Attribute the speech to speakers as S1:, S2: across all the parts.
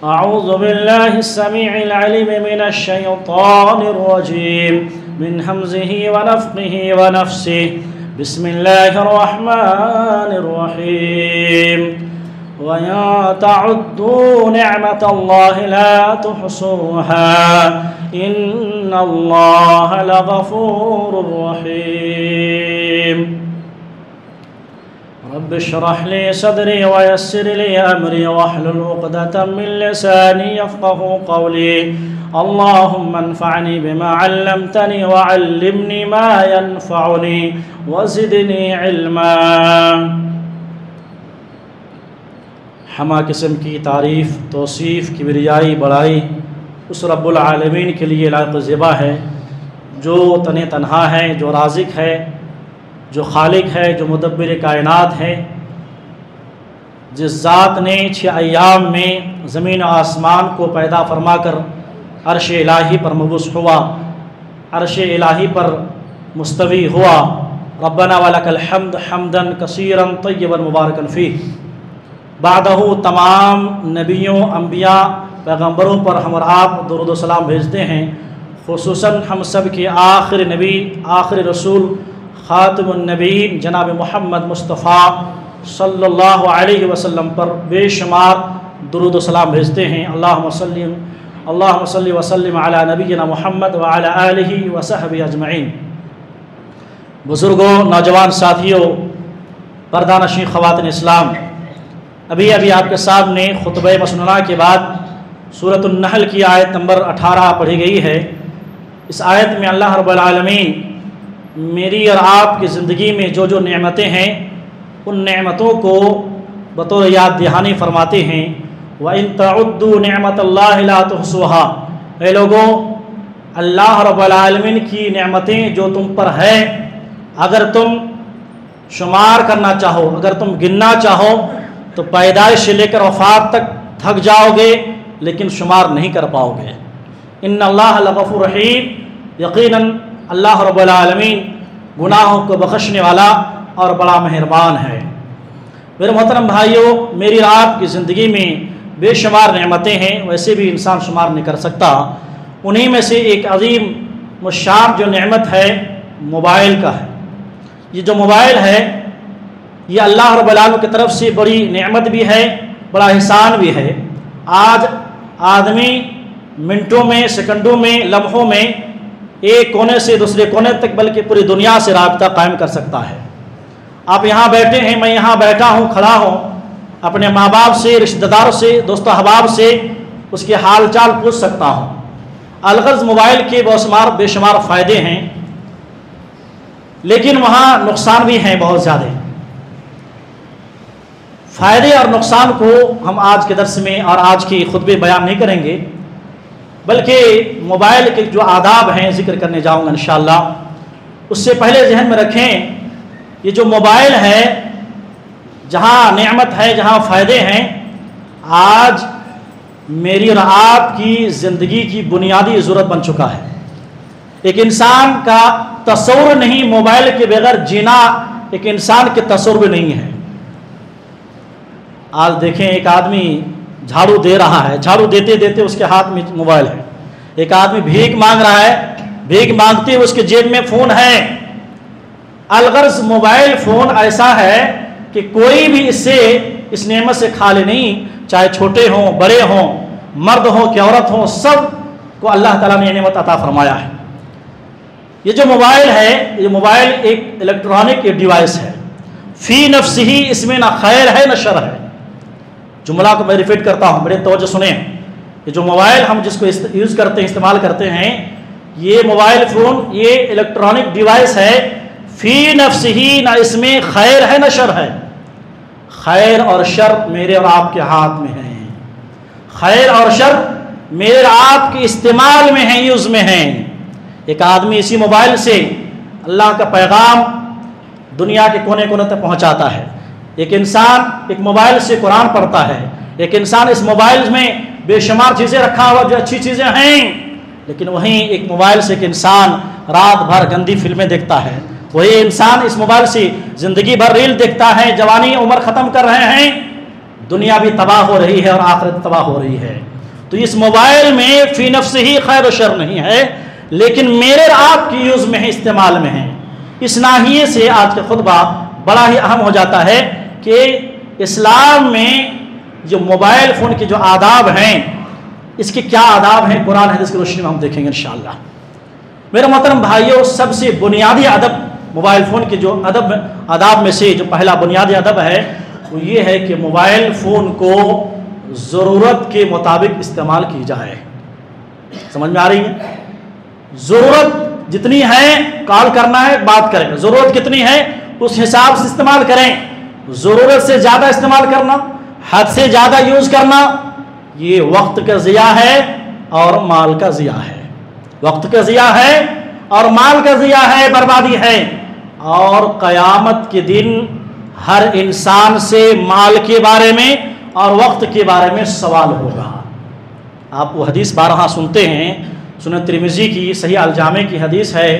S1: أعوذ بالله السميع العليم من الشيطان الرجيم من همزه ونفخه ونفسه بسم الله الرحمن الرحيم وَإِن تَعُدُّوا نِعْمَةَ اللَّهِ لَا تُحْصُوهَا إِنَّ اللَّهَ لَغَفُورٌ رَحِيمٌ رب اشرح لي صدري ويسر لي أمري واحلل عقدة من لساني يفقهوا قولي اللهم انفعني بما علمتني وعلمني ما ينفعني وزدني علما۔ ہمہ قسم کی تعریف، توصیف، کبریائی، بڑائی اس رب العالمین کے لیے لائق زیبا ہے جو تنہا ہے، جو رازق ہے، جو خالق ہے، جو مدبر کائنات ہے، جس ذات نے 6 ایام میں زمین و آسمان کو پیدا فرما کر عرش الہی پر مبعوث ہوا، عرش الہی پر مستوی ہوا۔ ربنا ولک الحمد حمدا کثیرا طیبا مبارکا فیہ۔ بعدہ تمام نبیوں، انبیاء، پیغمبروں پر ہم اور آپ درود و سلام بھیجتے ہیں، خصوصاً ہم سب کے آخر نبی، آخر رسول، خاتم النبیین جناب محمد مصطفیٰ صلی اللہ علیہ وسلم پر بے شمار درود و سلام بھیجتے ہیں۔ اللہم صلی وسلم علی نبینا محمد وعلی آلہ وصحبہ اجمعین۔ بزرگوں، نوجوان ساتھیوں، پردہ نشین خواتین اسلام، ابھی آپ کے سامنے خطبہ مسنونہ کے بعد سورۃ النحل کی آیت نمبر 18 پڑھی گئی ہے۔ اس آیت میں اللہ رب العالمین میری اور آپ کی زندگی میں جو نعمتیں ہیں ان نعمتوں کو بطور یاد دہانی فرماتے ہیں۔ وَإِن تَعُدُّوا نِعْمَةَ اللَّهِ لَا تُحْصُوهَا۔ اے لوگوں، اللہ رب العالمین کی نعمتیں جو تم پر ہے، اگر تم شمار کرنا چاہو، اگر تم گننا چاہو تو پیدائش سے لے کر وفات تک تھک جاؤ گے، لیکن شمار نہیں کر پاؤ گے۔ ان اللہ لغفور رحیم، یقیناً اللہ رب العالمین گناہوں کو بخشنے والا اور بڑا مہربان ہے۔ میرے محترم بھائیوں، میری اور آپ کی زندگی میں بے شمار نعمتیں ہیں، ویسے بھی انسان شمار نہیں کر سکتا۔ انہی میں سے ایک عظیم مشان جو نعمت ہے موبائل کا ہے۔ یہ جو موبائل ہے یہ اللہ رب العالمین کی طرف سے بڑی نعمت بھی ہے، بڑا احسان بھی ہے۔ آج آدمی منٹوں میں، سیکنڈوں میں، لمحوں میں ایک کونے سے دوسرے کونے تک بلکہ پوری دنیا سے رابطہ قائم کر سکتا ہے۔ آپ یہاں بیٹھے ہیں، میں یہاں بیٹھا ہوں، کھڑا ہوں، اپنے ماں باپ سے، رشتہ داروں سے، دوست احباب سے اس کے حال چال پوچھ سکتا ہوں۔ الغرض موبائل کے بے شمار فائدے ہیں، لیکن وہاں نقصان بھی ہیں بہت زیادہ۔ فائدے اور نقصان کو ہم آج کے درس میں اور آج کی خطبے بیان نہیں کریں گے، بلکہ موبائل کے جو آداب ہیں ذکر کرنے جاؤں گا انشاءاللہ۔ اس سے پہلے ذہن میں رکھیں یہ جو موبائل ہے، جہاں نعمت ہے، جہاں فائدے ہیں، آج میری اور آپ کی زندگی کی بنیادی ضرورت بن چکا ہے۔ ایک انسان کا تصور نہیں، موبائل کے بغیر جینا ایک انسان کے تصور بھی نہیں ہے۔ آج دیکھیں ایک آدمی جھاڑو دے رہا ہے، جھاڑو دیتے دیتے اس کے ہاتھ میں موبائل ہے۔ ایک آدمی بھیک مانگ رہا ہے، بھیک مانگتے اس کے جیب میں فون ہے۔ الغرض موبائل فون ایسا ہے کہ کوئی بھی اس نعمت سے خالی نہیں، چاہے چھوٹے ہوں، بڑے ہوں، مرد ہوں کہ عورت ہوں، سب کو اللہ تعالیٰ نے یہ نعمت عطا فرمایا ہے۔ یہ جو موبائل ہے، یہ موبائل ایک الیکٹرانک ڈیوائس ہے، فی نفس ہی اس میں نہ خیر ہے نہ شر ہے۔ جملہ کو میں ریپیٹ کرتا ہوں، میرے توجہ سنیں۔ یہ جو موبائل ہم جس کو یوز کرتے ہیں، استعمال کرتے ہیں، یہ موبائل فون یہ الیکٹرانک ڈیوائس ہے، فی نفس ہی نہ اس میں خیر ہے نہ شر ہے۔ خیر اور شر میرے اور آپ کے ہاتھ میں ہیں، خیر اور شر میرے اور آپ کے استعمال میں ہیں، یوز میں ہیں۔ ایک آدمی اسی موبائل سے اللہ کا پیغام دنیا کے کونے کونے تک پہنچاتا ہے۔ ایک انسان ایک موبائل سے قرآن پڑھتا ہے، ایک انسان اس موبائل میں بے شمار چیزیں رکھا ہوا جو اچھی چیزیں ہیں، لیکن وہیں ایک موبائل سے ایک انسان رات بھر گندی فلمیں دیکھتا ہے، وہی انسان اس موبائل سے زندگی بھر ریل دیکھتا ہے، جوانی عمر ختم کر رہے ہیں، دنیا بھی تباہ ہو رہی ہے اور آخرت تباہ ہو رہی ہے۔ تو اس موبائل میں فی نفس ہی خیر و شر نہیں ہے، لیکن میرے آپ کی یوز میں ہے، استعمال میں ہے۔ اس ناحیے سے آج کا خطبہ بڑا ہی اہم ہو جاتا ہے کہ اسلام میں جو موبائل فون کے جو آداب ہیں، اس کے کیا آداب ہیں، قرآن حدیث کی روشنی میں ہم دیکھیں گے انشاءاللہ۔ میرے محترم بھائیوں، سب سے بنیادی ادب موبائل فون کے جو آداب میں سے جو پہلا بنیادی ادب ہے وہ یہ ہے کہ موبائل فون کو ضرورت کے مطابق استعمال کی جائے۔ سمجھ میں آ رہی ہے؟ ضرورت جتنی ہے کال کرنا ہے، بات کریں، ضرورت کتنی ہے اس حساب سے استعمال کریں۔ ضرورت سے زیادہ استعمال کرنا، حد سے زیادہ یوز کرنا، یہ وقت کا ضیاع ہے اور مال کا ضیاع ہے۔ وقت کا ضیاع ہے اور مال کا ضیاع ہے، بربادی ہے، اور قیامت کے دن ہر انسان سے مال کے بارے میں اور وقت کے بارے میں سوال ہوگا۔ آپ وہ حدیث بارہا سنتے ہیں، سنن ترمذی کی صحیح الجامع کی حدیث ہے،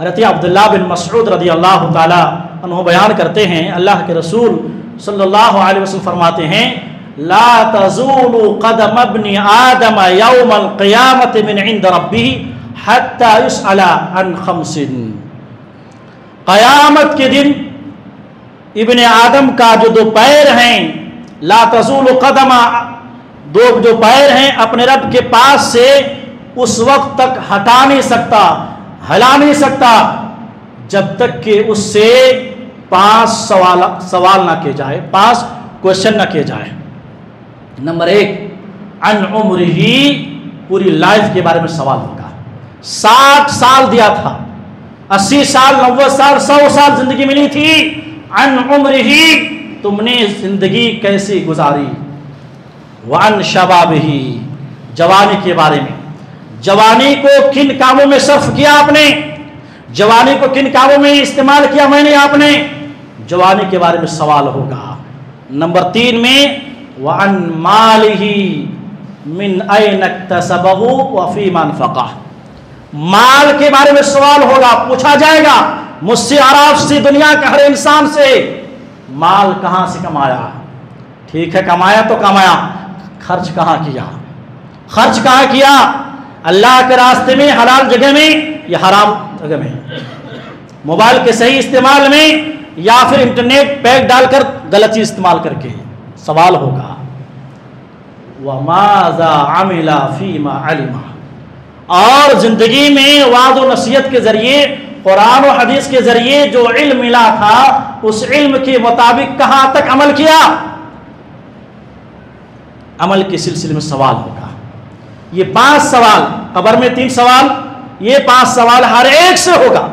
S1: حضرت عبداللہ بن مسعود رضی اللہ تعالی عنہ بیان کرتے ہیں، اللہ کے رسول صلی اللہ علیہ وسلم فرماتے ہیں، لا تزول قدم ابن آدم یوم القیامت من عند ربہ حتی یسأل عن خمس۔ قیامت کے دن ابن آدم کا جو دو پیر ہیں، لا تزول قدم، جو پیر ہیں اپنے رب کے پاس سے اس وقت تک ہٹا نہیں سکتا، ہلا نہیں سکتا، جب تک کہ اس سے 5 سوال نہ کیے جائے، 5 کوشچن نہ کیے جائے۔ نمبر 1، عن عمرہ، پوری لائف کے بارے میں سوال ہوگا۔ 60 سال دیا تھا، 80 سال، 90 سال، 100 سال زندگی ملی تھی، عن عمرہ، تم نے زندگی کیسی گزاری، وعن شبابہ، جوانی کے بارے میں، جوانی کو کن کاموں میں صرف کیا آپ نے، جوانی کو کن کاموں میں استعمال کیا میں نے آپ نے، جوانی کے بارے میں سوال ہوگا۔ نمبر 3 میں وعن مالہ من این اکتسبہ وفیما انفقہ، مال کے بارے میں سوال ہوگا، پوچھا جائے گا مجھ سے اور آپ سے، دنیا کے ہر انسان سے، مال کہاں سے کمایا؟ ٹھیک ہے کمایا تو کمایا، خرچ کہاں کیا؟ خرچ کہاں کیا؟ اللہ کے راستے میں، حلال جگہ میں یا حرام جگہ میں؟ موبائل کے صحیح استعمال میں یا پھر انٹرنیٹ پیک ڈال کر غلط چیز استعمال کر کے؟ سوال ہوگا۔ وَمَاذَا عَمِلَ فِيمَا عَلِمَ، اور زندگی میں وعظ و نصیحت کے ذریعے، قرآن و حدیث کے ذریعے جو علم ملا تھا اس علم کے مطابق کہاں تک عمل کیا؟ عمل کے سلسلے میں سوال ہوگا۔ یہ 5 سوال، قبر میں 3 سوال، یہ 5 سوال ہر ایک سے ہوگا،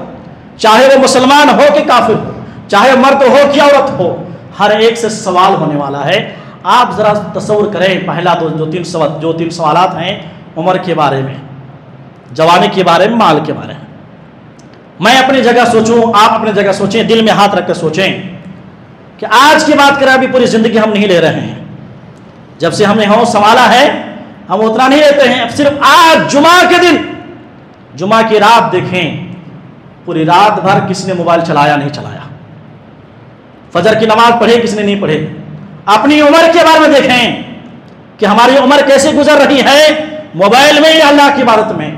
S1: چاہے وہ مسلمان ہو کہ کافر ہو، چاہے مرد ہو کہ عورت ہو، ہر ایک سے سوال ہونے والا ہے۔ آپ ذرا تصور کریں، پہلا جو 3 سوالات ہیں، عمر کے بارے میں، جوانی کے بارے میں، مال کے بارے میں۔ میں اپنی جگہ سوچوں، آپ اپنی جگہ سوچیں، دل میں ہاتھ رکھ کر سوچیں کہ آج کی بات کریں، ابھی پوری زندگی ہم نہیں لے رہے ہیں، جب سے ہم نے ہوش سنبھالا ہے ہم اتنا نہیں لیتے ہیں، اب صرف آج جمعہ کے دن، جمعہ کی رات دیکھیں، پوری رات بھر کس نے موبائل چلایا نہیں چلایا، فجر کی نماز پڑھے کس نے نہیں پڑھے، اپنی عمر کے بارے میں دیکھیں کہ ہماری عمر کیسے گزر رہی ہے، موبائل میں یا اللہ کی عبادت میں۔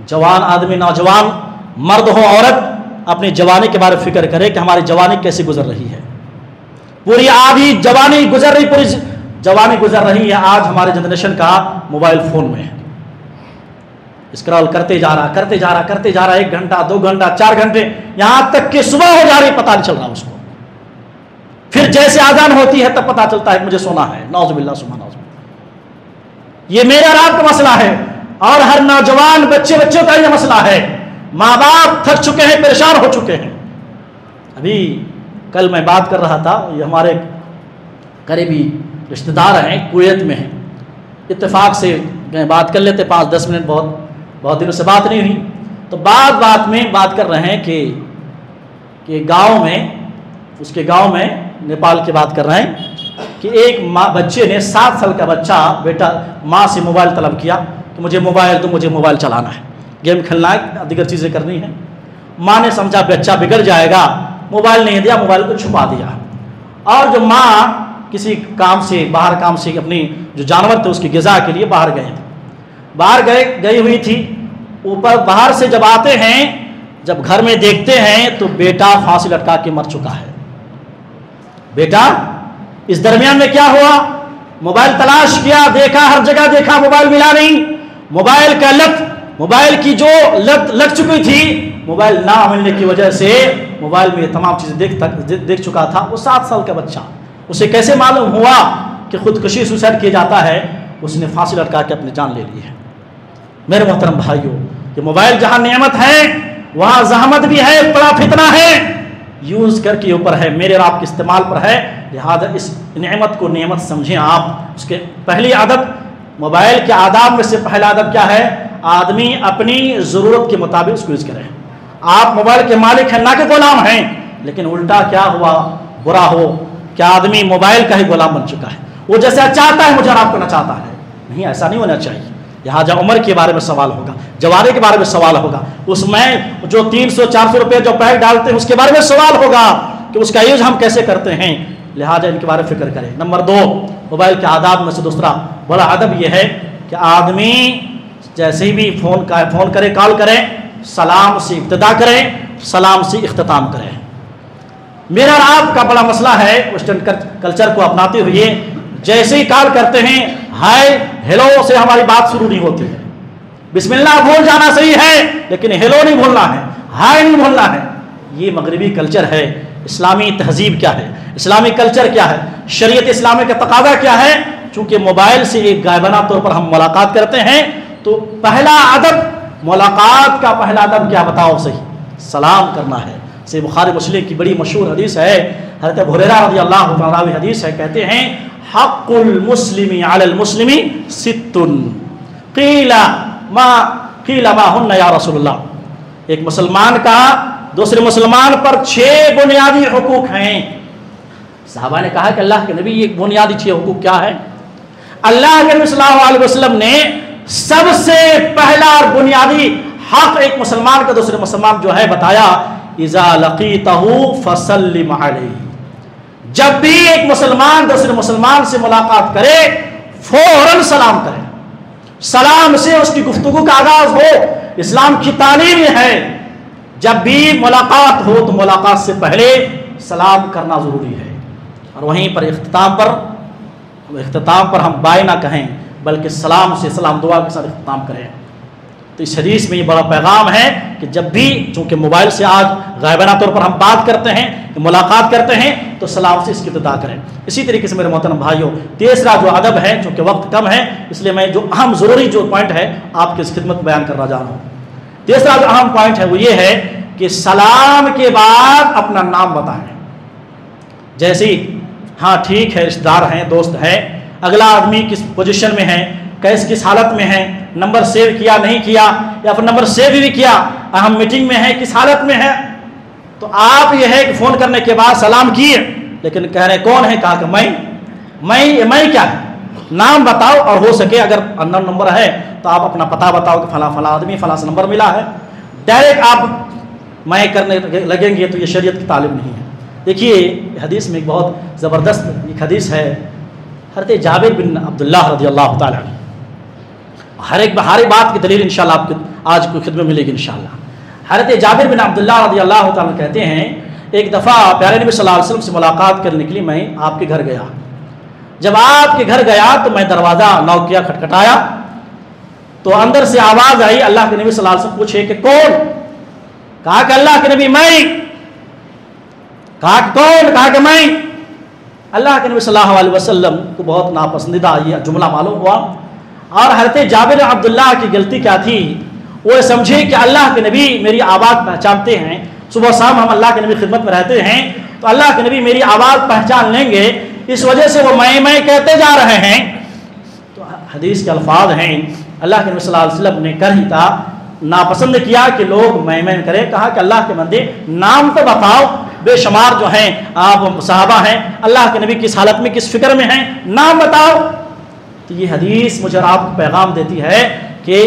S1: جوان آدمی، نوجوان، مرد ہو عورت، اپنی جوانی کے بارے میں فکر کرے کہ ہماری جوانی کیسے گزر رہی ہے۔ پوری آدھی جوانی گزر رہی، پوری جوانی گزر رہی ہے آج ہمارے جنریشن کا موبائل فون میں، اسکرال کرتے جا رہا، کرتے جا رہا، کرتے جا رہا، 1 گھنٹہ، 2 گھنٹہ، 4 گھنٹے، یہاں تک کہ صبح ہو جا رہی پتہ نہیں چل رہا اس کو، پھر جیسے آذان ہوتی ہے تب پتہ چلتا ہے مجھے سونا ہے، نعوذ باللہ سبحان اللہ۔ یہ میرا رات کا مسئلہ ہے اور ہر نوجوان بچوں کا یہ مسئلہ ہے۔ ماں باپ تھک چکے ہیں، پریشان ہو چکے ہیں۔ ابھی کل میں بات کر رہا تھا، یہ ہمارے قریبی رشتہ دار ہیں، کویت میں ہیں، اتفاق سے بات کر لیتے 5-10 منٹ، بہت دنوں سے بات نہیں ہوئی، تو بات میں بات کر رہے ہیں کہ گاؤں میں، اس کے گاؤں میں، نیپال کی بات کر رہے ہیں کہ ایک بچے نے 7 سال کا بچہ، بیٹا، ماں سے موبائل طلب کیا کہ مجھے موبائل چلانا ہے، گیم کھیلنا ہے، دیگر چیزیں کرنی ہیں۔ ماں نے سمجھا بچہ بگڑ جائے گا، موبائل نہیں دیا، موبائل کو چھپا دیا، اور جو ماں کسی کام سے باہر کام سے اپنی جو جانور تھے اس کی غذا کے لیے باہر گئے تھے. باہر گئی ہوئی تھی. اوپر باہر سے جب آتے ہیں, جب گھر میں دیکھتے ہیں تو بیٹا پھانسی لٹکا کے مر چکا ہے. بیٹا اس درمیان میں کیا ہوا؟ موبائل تلاش کیا, دیکھا, ہر جگہ دیکھا, موبائل ملا نہیں. موبائل کا لت, موبائل کی جو لت لگ چکی تھی, موبائل نہ ملنے کی وجہ سے موبائل میں یہ تمام چیزیں دیکھ چکا تھا. وہ 7 سال کا بچہ, اسے کیسے معلوم ہوا کہ خودکشی سوسائڈ کیا جاتا ہے؟ اس نے پھانسی لٹکا کے اپنی جان لے لی ہے. میرے محترم بھائیوں, یہ موبائل جہاں نعمت ہے وہاں زحمت بھی ہے, بڑا فتنہ ہے. یوز کر کے اوپر ہے, میرے اور آپ کے استعمال پر ہے. لہذا اس نعمت کو نعمت سمجھیں آپ. اس کے پہلی عادت, موبائل کے آداب میں سے پہلا آداب کیا ہے؟ آدمی اپنی ضرورت کے مطابق اس کو یوز کرے. آپ موبائل کے مالک ہیں, نہ کہ غلام ہیں. لیکن الٹا کیا ہوا, برا ہو کہ آدمی موبائل کا ہی غلام بن چکا ہے. وہ جیسا چاہتا ہے مجھے اور آپ کو نہ چاہتا ہے. نہیں, ایسا نہیں ہونا چاہیے. لہٰذا عمر کے بارے میں سوال ہوگا, جوارے کے بارے میں سوال ہوگا, اس میں جو 300-400 روپے جو پیک ڈالتے ہیں اس کے بارے میں سوال ہوگا کہ اس کا یوز ہم کیسے کرتے ہیں. لہٰذا ان کے بارے میں فکر کریں. نمبر 2, موبائل کے آداب میں سے دوسرا بڑا ادب یہ ہے کہ آدمی جیسے ہی بھی فون کرے, کال کرے, سلام سے ابتدا کریں, سلام سے اختتام کریں. میرا اور آپ کا بڑا مسئلہ ہے ویسٹرن کلچر کو اپناتے ہوئے, جیسے ہی کال کرتے ہیں ہائے ہیلو سے ہماری بات شروع نہیں ہوتی ہے. بسم اللہ بھول جانا صحیح ہے, لیکن ہیلو نہیں بھولنا ہے, ہائے نہیں بھولنا ہے. یہ مغربی کلچر ہے. اسلامی تہذیب کیا ہے, اسلامی کلچر کیا ہے, شریعت اسلامی کا تقاضا کیا ہے؟ چونکہ موبائل سے ایک غائبانہ طور پر ہم ملاقات کرتے ہیں تو پہلا ادب, ملاقات کا پہلا ادب کیا بتاؤ صحیح؟ سلام کرنا ہے. سے بخاری مسلم کی بڑی مشہور حدیث ہے, حضرت ابو ہریرہ رضی اللہ عنہ حدیث ہے, کہتے ہیں حق المسلم علی المسلم 6 قیل ما ہن یا رسول اللہ. ایک مسلمان کا دوسرے مسلمان پر 6 بنیادی حقوق ہیں. صحابہ نے کہا کہ اللہ کے نبی یہ بنیادی 6 حقوق کیا ہے؟ اللہ کے نبی صلی اللہ علیہ وسلم نے سب سے پہلا اور بنیادی حق ایک مسلمان کا دوسرے مسلمان جو ہے بتایا, اذا لقیتہ فسلم علیہ. جب بھی ایک مسلمان دوسرے مسلمان سے ملاقات کرے فوراً سلام کرے. سلام سے اس کی گفتگو کا آغاز ہو. اسلام کی تعلیم یہ ہے جب بھی ملاقات ہو تو ملاقات سے پہلے سلام کرنا ضروری ہے. اور وہیں پر اختتام پر ہم بائے نہ کہیں بلکہ سلام سے, سلام دعا کے ساتھ اختتام کریں. تو اس حدیث میں یہ بڑا پیغام ہے کہ جب بھی, چونکہ موبائل سے آج غائبانہ طور پر ہم بات کرتے ہیں, ملاقات کرتے ہیں, تو سلام سے اس کی ابتدا کریں. اسی طریقے سے میرے محترم بھائیوں, تیسرا جو ادب ہے, چونکہ وقت کم ہے اس لیے میں جو اہم ضروری جو پوائنٹ ہے آپ کی اس خدمت بیان کرنا جا رہا ہوں. تیسرا جو اہم پوائنٹ ہے وہ یہ ہے کہ سلام کے بعد اپنا نام بتائیں. جیسے ہاں ٹھیک ہے, رشتہ دار ہیں, دوست ہیں, اگلا آدمی کس پوزیشن میں ہے, کس حالت میں ہے, نمبر سیو کیا نہیں کیا, یا پھر نمبر سیو بھی کیا, اہم میٹنگ میں ہے, کس حالت میں ہے, تو آپ یہ ہے کہ فون کرنے کے بعد سلام کیے لیکن کہہ رہے کون ہے, کہا کہ میں کیا ہے, نام بتاؤ, اور ہو سکے اگر اننون نمبر ہے تو آپ اپنا پتہ بتاؤ کہ فلاں فلاں آدمی فلاں سے نمبر ملا ہے. ڈائریکٹ آپ میں کرنے لگیں گے تو یہ شریعت کی تعلیم نہیں ہے. دیکھیے حدیث میں ایک بہت زبردست ایک حدیث ہے, حضرت جابر بن عبداللہ رضی اللہ تعالیٰ عنہ. ہر ایک بات کی دلیل انشاءاللہ آپ کو آج کو خدمت ملے گی انشاءاللہ. حضرت جابر بن عبداللہ رضی اللہ تعالیٰ کہتے ہیں ایک دفعہ پیارے نبی صلی اللہ علیہ وسلم سے ملاقات کرنے کے لیے میں آپ کے گھر گیا. جب آپ کے گھر گیا تو میں دروازہ نوک کیا, کھٹکھٹایا تو اندر سے آواز آئی, اللہ کے نبی صلی اللہ علیہ وسلم پوچھے کہ کون, کہا کہ اللہ کے نبی میں, کہا کہ کون, کہا کہ میں. اللہ کے نبی صلی اللہ علیہ وسلم کو بہت ناپسندیدہ یہ جملہ معلوم ہوا, اور حضرت جابر عبداللہ کی غلطی کیا تھی, وہ سمجھے کہ اللہ کے نبی میری آواز پہچانتے ہیں, صبح شام ہم اللہ کے نبی خدمت میں رہتے ہیں تو اللہ کے نبی میری آواز پہچان لیں گے, اس وجہ سے وہ میں کہتے جا رہے ہیں. تو حدیث کے الفاظ ہیں, اللہ کے نبی صلی اللہ علیہ وسلم نے کر ہی تھا, ناپسند کیا کہ لوگ میں کرے, کہا کہ اللہ کے بندے نام تو بتاؤ, بے شمار جو ہیں آپ صحابہ ہیں, اللہ کے نبی کس حالت میں کس فکر میں ہیں, نام بتاؤ. تو یہ حدیث مجھے آپ کو پیغام دیتی ہے کہ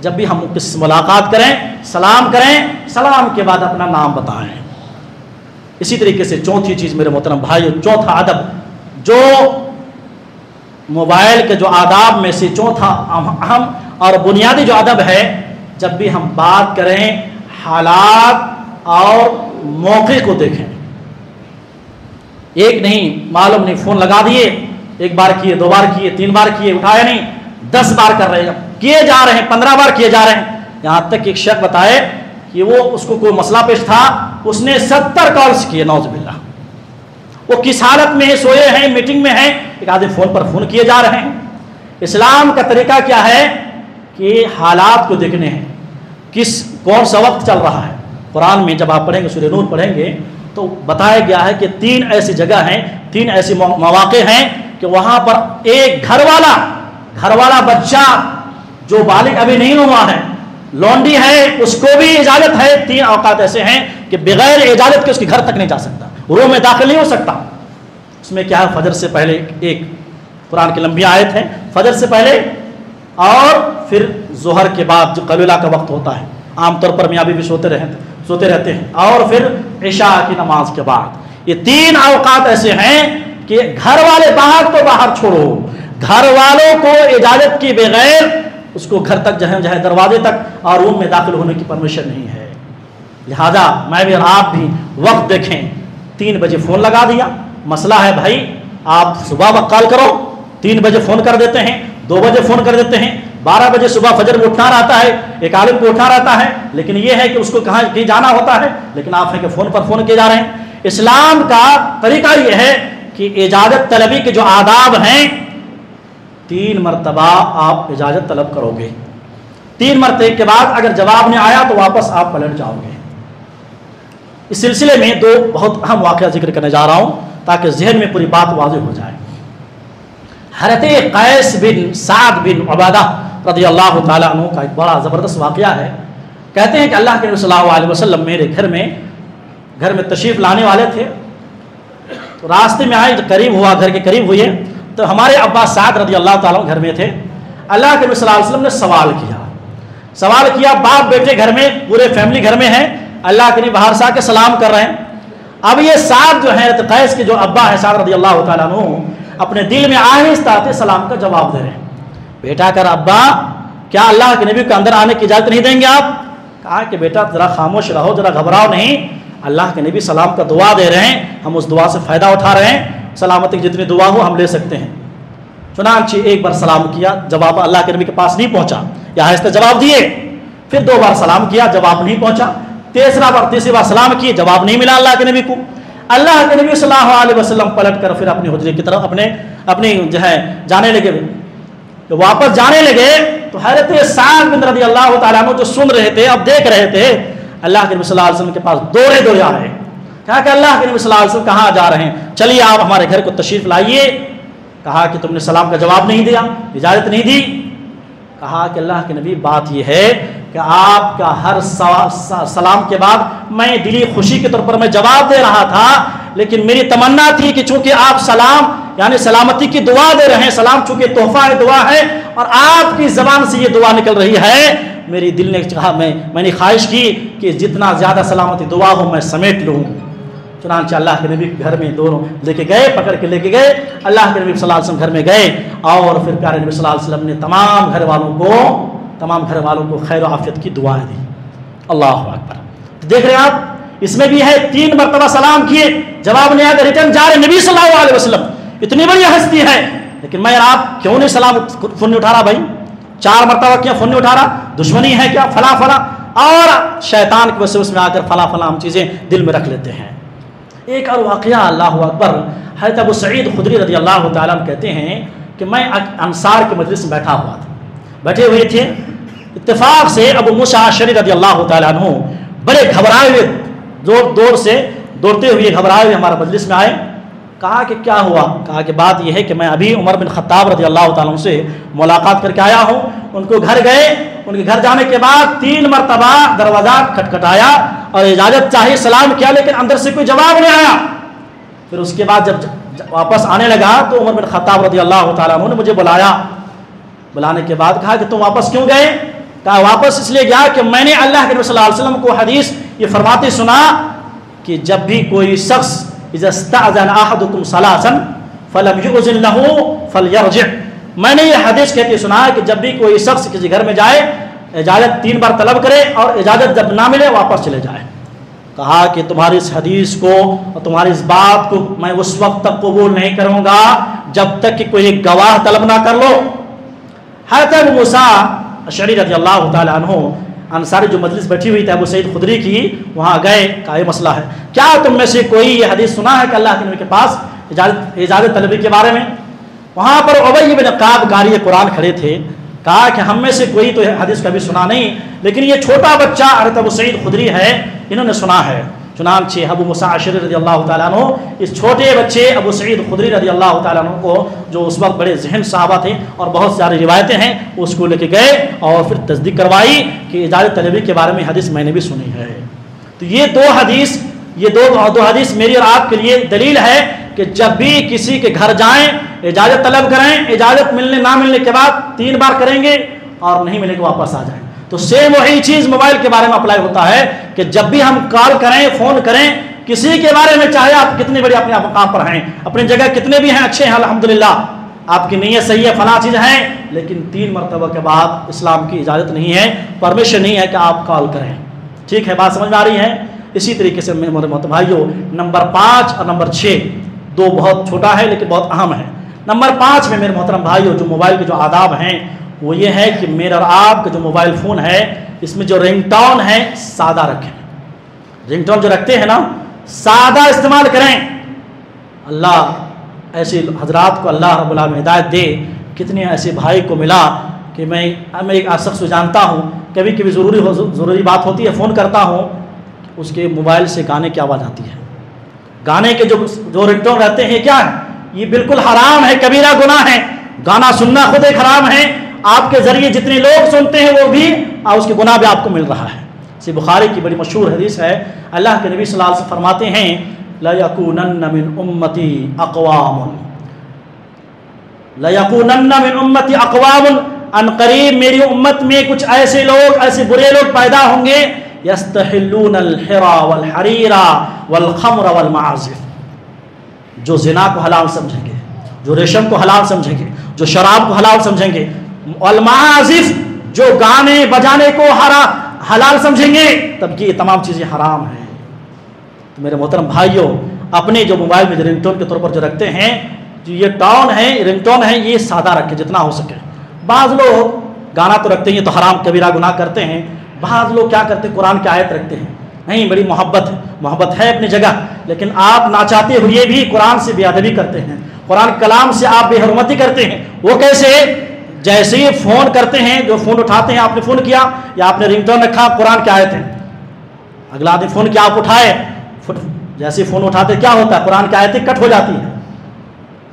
S1: جب بھی ہم کس ملاقات کریں سلام کریں, سلام کے بعد اپنا نام بتائیں. اسی طریقے سے چوتھی چیز میرے محترم بھائیو, چوتھا ادب جو موبائل کے جو آداب میں سے چوتھا اہم اور بنیادی جو ادب ہے، جب بھی ہم بات کریں حالات اور موقع کو دیکھیں. ایک نہیں معلوم نہیں فون لگا دیے، ایک بار کیے، دو بار کیے، تین بار کیے، اٹھایا نہیں، 10 بار کر رہے ہیں، کیے جا رہے ہیں، 15 بار کیے جا رہے ہیں. یہاں تک کہ ایک شخص بتائے کہ وہ اس کو کوئی مسئلہ پیش تھا، اس نے 70 کالز کیے، نعوذ باللہ. وہ کس حالت میں ہے، سوئے ہیں، میٹنگ میں ہیں، ایک آدمی فون پر فون کیے جا رہے ہیں. اسلام کا طریقہ کیا ہے کہ حالات کو دیکھنے ہیں، کون سا وقت چل رہا ہے. قرآن میں جب آپ پڑھیں گے، سورہ نور پڑھیں گے تو بتایا گیا ہے کہ 3 ایسی جگہ ہیں، 3 ایسے مواقع ہیں کہ وہاں پر ایک گھر والا بچہ جو بالغ ابھی نہیں ہوا ہے، لونڈی ہے، اس کو بھی اجازت ہے. 3 اوقات ایسے ہیں کہ بغیر اجازت کے اس کے گھر تک نہیں جا سکتا، روم میں داخل نہیں ہو سکتا. اس میں کیا ہے؟ فجر سے پہلے ایک قرآن کی لمبی آیت ہے، فجر سے پہلے، اور پھر ظہر کے بعد جو قلولا کا وقت ہوتا ہے، عام طور پر میاں بیوی سوتے رہتے ہیں، اور پھر عشاء کی نماز کے بعد. یہ 3 اوقات ایسے ہیں کہ گھر والے باہر چھوڑو، گھر والوں کو اجازت کے بغیر اس کو گھر تک جہاں دروازے تک اور روم میں داخل ہونے کی پرمیشن نہیں ہے. لہذا میں بھی اور آپ بھی وقت دیکھیں. 3 بجے فون لگا دیا، مسئلہ ہے بھائی، آپ صبح وقت کال کرو، 3 بجے فون کر دیتے ہیں، 2 بجے فون کر دیتے ہیں، 12 بجے صبح فجر میں اٹھنا رہتا ہے، ایک عالم کو اٹھنا رہتا ہے، لیکن یہ ہے کہ اس کو کہیں جانا ہوتا ہے، لیکن آپ ہیں کہ فون پر فون کیے جا رہے ہیں. اسلام کا طریقہ یہ ہے کہ اجازت طلبی کے جو آداب ہیں، 3 مرتبہ آپ اجازت طلب کرو گے. 3 مرتبہ کے بعد اگر جواب نہیں آیا تو واپس آپ پلٹ جاؤ گے. اس سلسلے میں 2 بہت اہم واقعہ ذکر کرنے جا رہا ہوں تاکہ ذہن میں پوری بات واضح ہو جائے. حضرت قیس بن سعد بن عبادہ رضی اللہ تعالیٰ عنہ کا ایک بڑا زبردست واقعہ ہے. کہتے ہیں کہ اللہ کے نبی صلی اللہ علیہ وسلم میرے گھر میں تشریف لانے والے تھے. تو راستے میں آئے، قریب ہوا، گھر کے قریب ہوئے تو ہمارے ابا سعد رضی اللہ تعالیٰ گھر میں تھے. اللہ کے نبی صلی اللہ علیہ وسلم نے سوال کیا، باپ بیٹے گھر میں، پورے فیملی گھر میں ہے. اللہ کے نبی باہر سے آ کے سلام کر رہے ہیں. اب یہ سعد جو ہے قیس کے جو ابا ہے سعد رضی اللہ تعالیٰ عنہ، اپنے دل میں آہستہ سلام کا جواب دے رہے ہیں. بیٹا کر ابا کیا اللہ کے نبی کو اندر آنے کی اجازت نہیں دیں گے آپ؟ کہا کہ بیٹا ذرا خاموش رہو، ذرا گھبراؤ نہیں، اللہ کے نبی سلام کا دعا دے رہے ہیں، ہم اس دعا سے فائدہ اٹھا رہے ہیں، سلامتی کی جتنی دعا ہو ہم لے سکتے ہیں. چنانچہ ایک بار سلام کیا، جواب اللہ کے نبی کے پاس نہیں پہنچا، یا آہستہ جواب دیے. پھر 2 بار سلام کیا، جواب نہیں پہنچا. تیسری بار سلام کیے، جواب نہیں ملا اللہ کے نبی کو. اللہ کے نبی صلی اللہ علیہ وسلم پلٹ کر پھر اپنے حجرے کی طرف اپنی جو ہے جانے لگے. واپس جانے لگے تو حضرت سعد بن رضی اللہ تعالیٰ عنہ جو سن رہے تھے، اب دیکھ رہے تھے، اللہ کے نبی صلی اللہ علیہ وسلم کے پاس دوڑے آئے. کہا کہ اللہ کے نبی صلی اللہ علیہ وسلم کہاں جا رہے ہیں؟ چلیے آپ ہمارے گھر کو تشریف لائیے. کہا کہ تم نے سلام کا جواب نہیں دیا، اجازت نہیں دی. کہا کہ اللہ کے نبی بات یہ ہے کہ آپ کا ہر سلام کے بعد میں دلی خوشی کے طور پر میں جواب دے رہا تھا، لیکن میری تمنا تھی کہ چونکہ آپ سلام یعنی سلامتی کی دعا دے رہے ہیں، سلام چونکہ تحفہ ہے، دعا ہے، اور آپ کی زبان سے یہ دعا نکل رہی ہے، میری دل نے کہا، میں نے خواہش کی کہ جتنا زیادہ سلامتی دعا ہو میں سمیٹ لوں. چنانچہ اللہ کے نبی گھر میں دونوں لے کے گئے، پکڑ کے لے کے گئے. اللہ کے نبی صلی اللہ علیہ وسلم گھر میں گئے اور پھر پیارے نبی صلی اللہ علیہ وسلم نے تمام گھر والوں کو خیر و عافیت کی دعائیں دی. اللہ اکبر. دیکھ رہے ہیں آپ، اس میں بھی ہے 3 مرتبہ سلام کیے، جواب نہیں آیا، ریٹرن جا رہے. نبی صلی اللہ علیہ وسلم اتنی بڑی ہستی ہے، لیکن میں آپ کیوں نہیں سلام فون نہیں اٹھا رہا بھائی؟ 4 مرتبہ کیا فون نہیں اٹھا رہا؟ دشمنی ہے کیا؟ فلاں اور شیطان کی وجہ سے اس میں آ کر فلاں ہم چیزیں دل میں رکھ لیتے ہیں. ایک اور واقعہ، اللہ اکبر، حضرت ابو سعید خدری رضی اللہ تعالیٰ عنہ کہتے ہیں کہ میں انصار کے مجلس میں بیٹھے ہوئے تھے. اتفاق سے ابو موسیٰ اشعری رضی اللہ تعالیٰ عنہ بڑے گھبرائے ہوئے دوڑتے ہوئے گھبرائے ہوئے ہمارے مجلس میں آئے. کہا کہ کیا ہوا؟ کہا کہ بات یہ ہے کہ میں ابھی عمر بن خطاب رضی اللہ تعالیٰ عنہ سے ملاقات کر کے آیا ہوں. ان کو گھر گئے، ان کے گھر جانے کے بعد 3 مرتبہ دروازہ کھٹکھٹایا اور اجازت چاہی، سلام کیا، لیکن اندر سے کوئی جواب نہیں آیا. پھر اس کے بعد جب واپس آنے لگا تو عمر بن خطاب رضی اللہ تعالیٰ عنہ نے مجھے بلایا. بلانے کے بعد کہا کہ تم واپس کیوں گئے؟ کہا واپس اس لیے گیا کہ میں نے اللہ کے نبی صلی اللہ علیہ وسلم کو حدیث یہ فرماتے سنا کہ جب بھی کوئی شخص اذا استأذن احدكم ثلاثا فلم یؤذن لہ فلیرجع، میں نے یہ حدیث کہتے سنا ہے کہ جب بھی کوئی شخص کسی گھر میں جائے اجازت 3 بار طلب کرے اور اجازت جب نہ ملے واپس چلے جائے۔ کہا کہ تمہاری اس حدیث کو اور تمہاری اس بات کو میں اس وقت تک قبول نہیں کروں گا جب تک کہ کوئی ایک گواہ طلب نہ کر لو۔ حضرت ابو موسیٰ اشعری رضی اللہ تعالی عنہ، انصاری جو مجلس بیٹھی ہوئی تھی ابو سعید خدری کی، وہاں گئے، کہا یہ مسئلہ ہے، کیا تم میں سے کوئی یہ حدیث سنا ہے کہ اللہ کے نبی کے پاس اجازت طلبی کے بارے میں؟ وہاں پر ابی بن کعب قاری قرآن کھڑے تھے، کہا کہ ہم میں سے کوئی تو حدیث کبھی سنا نہیں، لیکن یہ چھوٹا بچہ حضرت ابو سعید خدری ہے، انہوں نے سنا ہے۔ چنانچہ ابو موسیٰ اشعری رضی اللہ تعالیٰ عنہ اس چھوٹے بچے ابو سعید خدری رضی اللہ تعالیٰ عنہ کو، جو اس وقت بڑے ذہن صحابہ تھے اور بہت ساری روایتیں ہیں، اس کو لے کے گئے اور پھر تصدیق کروائی کہ اجازت طلبی کے بارے میں حدیث میں نے بھی سنی ہے۔ تو یہ دو حدیث میری اور آپ کے لیے دلیل ہے کہ جب بھی کسی کے گھر جائیں اجازت طلب کریں، اجازت ملنے نہ ملنے کے بعد 3 بار کریں گے اور نہیں ملے گا واپس آ جائیں۔ تو سیم وہی چیز موبائل کے بارے میں اپلائی ہوتا ہے کہ جب بھی ہم کال کریں، فون کریں کسی کے بارے میں، چاہے آپ کتنے بڑے اپنے مقام پر ہیں، اپنی جگہ کتنے بھی ہیں، اچھے ہیں الحمدللہ، آپ کی نیت صحیح ہے، فلاں چیز ہے، لیکن 3 مرتبہ کے بعد اسلام کی اجازت نہیں ہے، پرمیشن نہیں ہے کہ آپ کال کریں۔ ٹھیک ہے، بات سمجھ میں آ رہی ہے؟ اسی طریقے سے میرے محترم بھائیو، نمبر 5 اور نمبر 6 دو بہت چھوٹا ہے لیکن بہت اہم ہے۔ نمبر 5 میں میرے محترم بھائیو جو موبائل کے جو آداب ہیں وہ یہ ہے کہ میرا اور آپ کا جو موبائل فون ہے اس میں جو رنگ ٹون ہے سادہ رکھیں۔ رنگ ٹون جو رکھتے ہیں نا سادہ استعمال کریں۔ اللہ ایسے حضرات کو اللہ رب العالمین ہدایت دے۔ کتنے ایسے بھائی کو ملا کہ میں ایک شخص کو جانتا ہوں، کبھی کبھی ضروری بات ہوتی ہے، فون کرتا ہوں، اس کے موبائل سے گانے کی آواز آتی ہے۔ گانے کے جو رنگ ٹون رہتے ہیں کیا ہے؟ یہ بالکل حرام ہے، کبیرہ گناہ ہے۔ گانا سننا خود ایک حرام ہے، آپ کے ذریعے جتنے لوگ سنتے ہیں وہ بھی اس کے گناہ بھی آپ کو مل رہا ہے۔ اسی بخاری کی بڑی مشہور حدیث ہے، اللہ کے نبی صلی اللہ علیہ وسلم فرماتے ہیں لَيَكُونَنَّ مِنْ أُمَّتِي أَقْوَامٌ، ان قریب میری امت میں کچھ ایسے لوگ، ایسے برے لوگ پیدا ہوں گے یستحلون الحرا والحریرا والخمر والمعازف، جو زنا کو حلال سمجھیں گے، جو ریشم کو حلال سمجھیں گے، جو شراب کو حلال سمجھیں گے، والمعازف جو گانے بجانے کو حلال سمجھیں گے، تب کہ یہ تمام چیزیں حرام ہیں۔ تو میرے محترم بھائیوں، اپنے جو موبائل میں جو رنگ ٹون کے طور پر جو رکھتے ہیں، جو یہ ٹون ہے، رنگ ٹون ہے، یہ سادہ رکھیں جتنا ہو سکے۔ بعض لوگ گانا تو رکھتے ہیں، یہ تو حرام کبیرہ گناہ کرتے ہیں۔ بعض لوگ کیا کرتے ہیں، قرآن کی آیت رکھتے ہیں، نہیں بڑی محبت ہے اپنی جگہ، لیکن آپ نہ چاہتے ہوئے بھی قرآن سے بے ادبی کرتے ہیں، قرآن کلام سے آپ بے حرمتی کرتے ہیں۔ وہ کیسے؟ جیسے ہی فون کرتے ہیں، جو فون اٹھاتے ہیں، آپ نے فون کیا یا آپ نے رنگ ٹون رکھا، قرآن کی آیت ہے، اگلا آدمی فون کیا آپ اٹھائے، جیسے فون اٹھاتے کیا ہوتا ہے، قرآن کی آیتیں کٹ ہو جاتی ہیں۔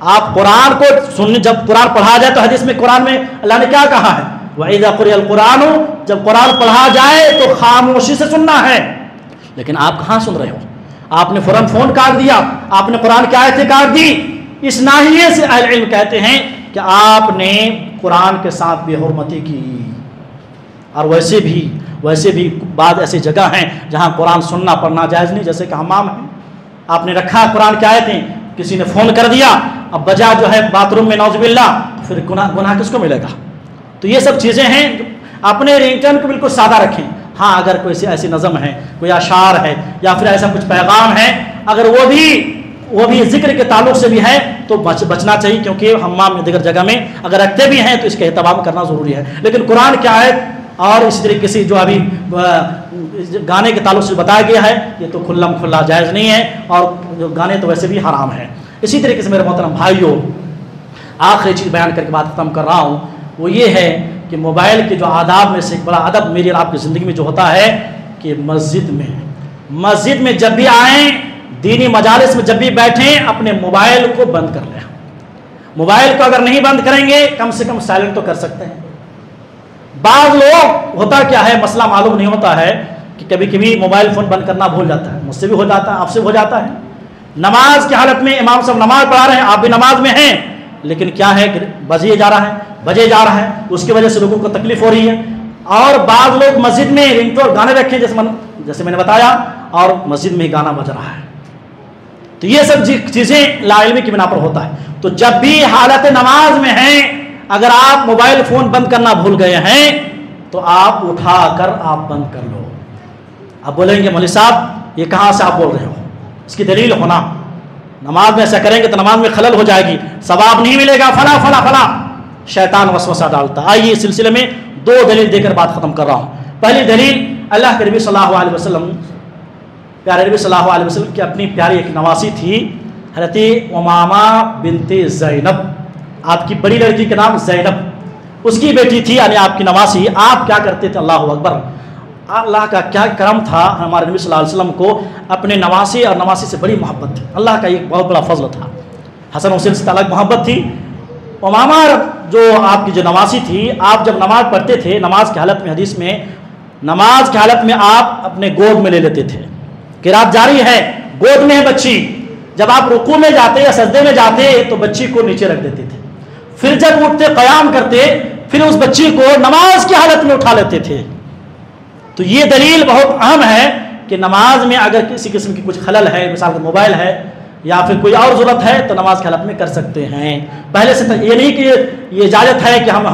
S1: آپ قرآن کو سننے، جب قرآن پڑھا جائے تو حدیث میں قرآن میں اللہ نے کیا کہا ہے، وَإِذَا قُرِئَ الْقُرْآنُ، جب قرآن پڑھا جائے تو خاموشی سے سننا ہے۔ لیکن آپ کہاں سن رہے ہو، آپ نے فوراً فون کاٹ دیا، آپ نے قرآن کی آیتیں کاٹ دی۔ اس ناحیے سے اہل علم کہتے ہیں کہ آپ نے قرآن کے ساتھ بے حرمتی کی۔ اور ویسے بھی بعض ایسی جگہ ہیں جہاں قرآن سننا پڑھنا جائز نہیں، جیسے کہ حمام ہے، آپ نے رکھا قرآن کی آیتیں، کسی نے فون کر دیا، اب بجا جو ہے باتھ روم میں، نعوذ باللہ، پھر گناہ کس کو ملے گا؟ تو یہ سب چیزیں ہیں، اپنے رنگ ٹون کو بالکل سادہ رکھیں۔ ہاں اگر کوئی ایسی نظم ہے، کوئی اشعار ہے یا پھر ایسا کچھ پیغام ہے، اگر وہ بھی ذکر کے تعلق سے بھی ہے تو بچنا چاہیے، کیونکہ حمام میں دیگر جگہ میں اگر رکھتے بھی ہیں تو اس کا اہتمام کرنا ضروری ہے۔ لیکن قرآن کی آیت اور اس طریقے سے جو ابھی گانے کے تعلق سے بتایا گیا ہے، یہ تو کھلم کھلا جائز نہیں ہے، اور گانے تو ویسے بھی حرام ہیں۔ اسی طریقے سے میرے محترم بھائیوں، آخری چیز بیان کر کے بات ختم کر رہا ہوں، وہ یہ ہے کہ موبائل کے جو آداب میں سے ایک بڑا ادب میری اور آپ کی زندگی میں جو ہوتا ہے کہ مسجد میں جب بھی آئیں، دینی مجالس میں جب بھی بیٹھیں، اپنے موبائل کو بند کر لیں۔ موبائل کو اگر نہیں بند کریں گے کم سے کم سائلنٹ تو کر سکتے ہیں۔ بعض لوگ ہوتا کیا ہے، مسئلہ معلوم نہیں ہوتا ہے کہ کبھی کبھی موبائل فون بند کرنا بھول جاتا ہے، مجھ سے بھی ہو جاتا ہے، آپ سے بھی ہو جاتا ہے۔ نماز کی حالت میں امام صاحب نماز پڑھا رہے ہیں، آپ بھی نماز میں ہیں، لیکن کیا ہے کہ بجے جا رہا ہے، اس کی وجہ سے لوگوں کو تکلیف ہو رہی ہے۔ اور بعض لوگ مسجد میں رنگ ٹون گانے رکھیں، جیسے میں نے بتایا، اور مسجد میں ہی گانا بج رہا ہے۔ تو یہ سب چیزیں لا علمی کی بنا پر ہوتا ہے. تو جب بھی حالت نماز میں ہیں اگر آپ موبائل فون بند کرنا بھول گئے ہیں تو آپ اٹھا کر آپ بند کر لو. آپ بولیں گے مولوی صاحب یہ کہاں سے آپ بول رہے ہو؟ اس کی دلیل ہونا. نماز میں ایسا کریں گے تو نماز میں خلل ہو جائے گی، ثواب نہیں ملے گا، فلاں فلاں فلاں شیطان وسوسہ ڈالتا. آئیے اس سلسلے میں 2 دلیل دے کر بات ختم کر رہا ہوں. پہلی دلیل اللہ کے نبی صلی اللہ علیہ وسلم، پیارے نبی صلی اللہ علیہ وسلم کی اپنی پیاری ایک نواسی تھی حضرت امامہ بنت زینب. آپ کی بڑی لڑکی کا نام زینب، اس کی بیٹی تھی یعنی آپ کی نواسی. آپ کیا کرتے تھے؟ اللہ اکبر، اللہ کا کیا کرم تھا، ہمارے نبی صلی اللہ علیہ وسلم کو اپنے نواسی اور نواسی سے بڑی محبت تھی. اللہ کا ایک بہت بڑا فضل تھا. حسن حسین سے الگ محبت تھی. امامہ جو آپ کی جو نواسی تھی، آپ جب نماز پڑھتے تھے نماز کی حالت میں، حدیث میں نماز کی حالت میں آپ اپنے گود میں لے لیتے تھے. قرات جاری ہے، گود میں ہے بچی. جب آپ رکوع میں جاتے یا سجدے میں جاتے تو بچی کو نیچے رکھ دیتے تھے. پھر جب اٹھتے قیام کرتے پھر اس بچی کو نماز کی حالت میں اٹھا لیتے تھے. تو یہ دلیل بہت اہم ہے کہ نماز میں اگر کسی قسم کی کچھ خلل ہے، مثال کا موبائل ہے یا پھر کوئی اور ضرورت ہے تو نماز کی حالت میں کر سکتے ہیں. پہلے سے یہ نہیں کہ یہ اجازت ہے کہ ہم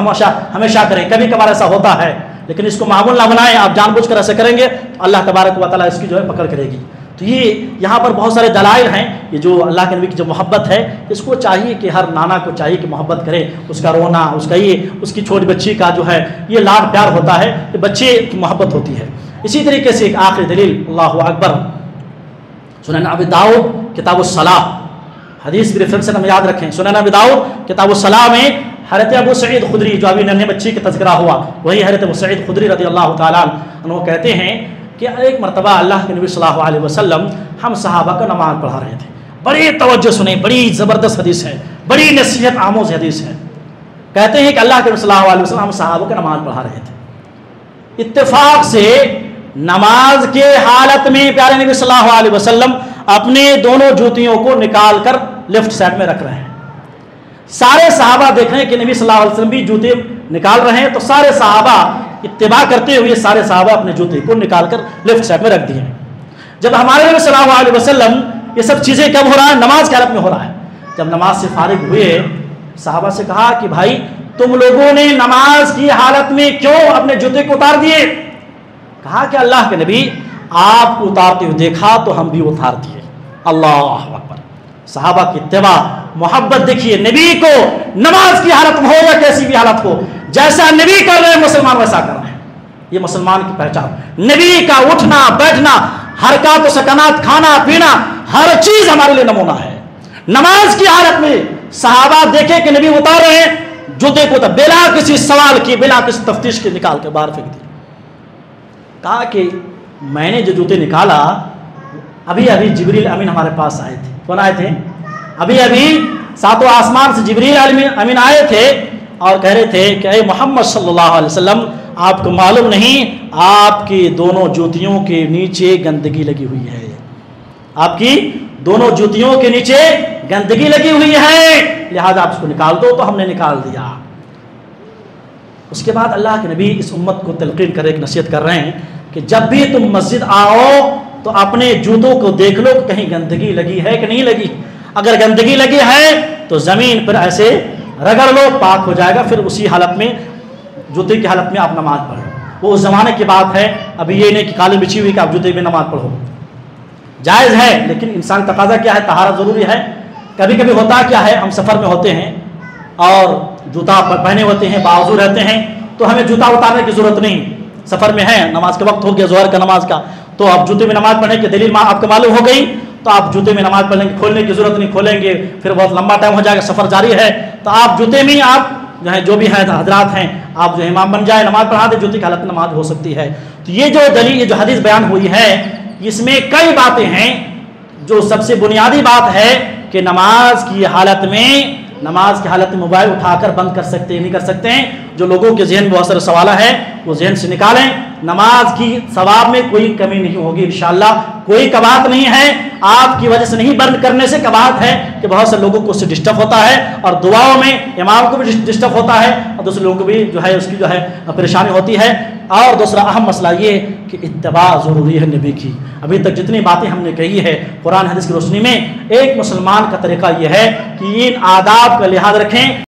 S1: ہمیشہ کریں، کبھی کبھار ایسا ہوتا ہے، لیکن اس کو معمول نہ بنائیں. آپ جان بوجھ کر ایسا کریں گے تو اللہ تبارک و تعالیٰ اس کی جو ہے پکڑ کرے گی. تو یہ یہاں پر بہت سارے دلائل ہیں. یہ جو اللہ کے نبی کی جو محبت ہے، اس کو چاہیے کہ ہر نانا کو چاہیے کہ محبت کرے. اس کا رونا، اس کا یہ، اس کی چھوٹی بچی کا جو ہے یہ لاڈ پیار ہوتا ہے، کہ بچے کی محبت ہوتی ہے. اسی طریقے سے ایک آخری دلیل، اللہ اکبر، سنن ابی داؤد کتاب الصلاۃ، حدیث بھی ریفرنس ہم یاد رکھیں. سنن ابی داؤد کتاب الصلاۃ میں حضرت ابو سعید خدری، جو ابھی ننھے بچی کا تذکرہ ہوا، وہی حضرت ابو سعید خدری رضی اللہ تعالیٰ عنہ کہتے ہیں کہ ایک مرتبہ اللہ کے نبی صلی اللہ علیہ وسلم ہم صحابہ کو نماز پڑھا رہے تھے. بڑی توجہ سنیں، بڑی زبردست حدیث ہے، بڑی نصیحت آموز حدیث ہے. کہتے ہیں کہ اللہ کے نبی صلی اللہ علیہ وسلم ہم صحابہ کو نماز پڑھا رہے تھے. اتفاق سے نماز کے حالت میں پیارے نبی صلی اللہ علیہ وسلم اپنے دونوں جوتیوں کو نکال کر لیفٹ سائڈ میں رکھ رہے ہیں. سارے صحابہ دیکھ رہے ہیں کہ نبی صلی اللہ علیہ وسلم بھی جوتے نکال رہے ہیں، تو سارے صحابہ اتباع کرتے ہوئے سارے صحابہ اپنے جوتے کو نکال کر لیفٹ سائڈ میں رکھ دیے. جب ہمارے نبی صلی اللہ علیہ وسلم یہ سب چیزیں کب ہو رہا ہے؟ نماز کی حالت میں ہو رہا ہے. جب نماز سے فارغ ہوئے صحابہ سے کہا کہ بھائی تم لوگوں نے نماز کی حالت میں کیوں اپنے جوتے کو اتار دیے؟ کہا کہ اللہ کے نبی آپ کو اتارتے ہوئے دیکھا تو ہم بھی اتار دیے. اللہ اکبر، صحابہ کی اتباع محبت دیکھیے. نبی کو نماز کی حالت میں ہو یا کیسی بھی حالت ہو، جیسا نبی کر رہے ہیں مسلمان ویسا کر رہے ہیں. یہ مسلمان کی پہچان. نبی کا اٹھنا بیٹھنا، حرکات و سکنات، کھانا پینا، ہر چیز ہمارے لیے نمونہ ہے. نماز کی حالت میں صحابہ دیکھے کہ نبی اتار رہے ہیں، جوتے کو بلا کسی سوال کی، بلا کسی تفتیش کے نکال کے باہر پھینک دی. کہا کہ میں نے جو جوتے نکالا، ابھی ابھی جبریل امین ہمارے پاس آئے تھے. کون آئے تھے؟ ابھی ابھی ساتوں آسمان سے جبریل امین آئے تھے اور کہہ رہے تھے کہ اے محمد صلی اللہ علیہ وسلم، آپ کو معلوم نہیں آپ کی دونوں جوتیوں کے نیچے گندگی لگی ہوئی ہے. آپ کی دونوں جوتیوں کے نیچے گندگی لگی ہوئی ہے، لہذا آپ اس کو نکال دو. تو ہم نے نکال دیا. اس کے بعد اللہ کے نبی اس امت کو تلقین کر ایک نصیحت کر رہے ہیں کہ جب بھی تم مسجد آؤ تو اپنے جوتوں کو دیکھ لو کہ کہیں گندگی لگی ہے کہ نہیں لگی. اگر گندگی لگی ہے تو زمین پر ایسے رگڑ لو، پاک ہو جائے گا. پھر اسی حالت میں، جوتے کی حالت میں آپ نماز پڑھو. وہ اس زمانے کی بات ہے. ابھی یہ نہیں کہ قالین بچھی ہوئی کہ آپ جوتے میں نماز پڑھو. جائز ہے، لیکن انسان تقاضا کیا ہے؟ طہارت ضروری ہے. کبھی کبھی ہوتا کیا ہے، ہم سفر میں ہوتے ہیں اور جوتا پہنے ہوتے ہیں، باوضو رہتے ہیں، تو ہمیں جوتا اتارنے کی ضرورت نہیں. سفر میں ہے، نماز کا وقت ہو گیا ظہر کا نماز کا، تو آپ جوتے میں نماز پڑھنے کی دلیل آپ کو معلوم ہو گئی، تو آپ جوتے میں نماز پڑھیں گے. کھولنے کی ضرورت نہیں، کھولیں گے پھر بہت لمبا ٹائم ہو جائے گا، سفر جاری ہے. تو آپ جوتے میں آپ جو ہے، جو بھی ہیں حضرات ہیں، آپ جو امام بن جائے، نماز پڑھا دے، جوتے کی حالت میں نماز ہو سکتی ہے. تو یہ جو دلیل، یہ جو حدیث بیان ہوئی ہے، اس میں کئی باتیں ہیں. جو سب سے بنیادی بات ہے کہ نماز کی حالت میں موبائل اٹھا کر بند کر سکتے ہیں نہیں کر سکتے ہیں. جو لوگوں کے ذہن میں بہت سارے سوال ہے وہ ذہن سے نکالیں. نماز کی ثواب میں کوئی کمی نہیں ہوگی انشاءاللہ. کوئی کباہت نہیں ہے، آپ کی وجہ سے نہیں، بند کرنے سے کباہت ہے کہ بہت سے لوگوں کو اس سے ڈسٹرب ہوتا ہے، اور دعاؤں میں امام کو بھی ڈسٹرب ہوتا ہے اور دوسرے لوگوں کو بھی جو ہے اس کی جو ہے پریشانی ہوتی ہے. اور دوسرا اہم مسئلہ یہ کہ اتباع ضروری ہے نبی کی. ابھی تک جتنی باتیں ہم نے کہی ہے قرآن حدیث کی روشنی میں، ایک مسلمان کا طریقہ یہ ہے کہ ان آداب کا لحاظ رکھیں.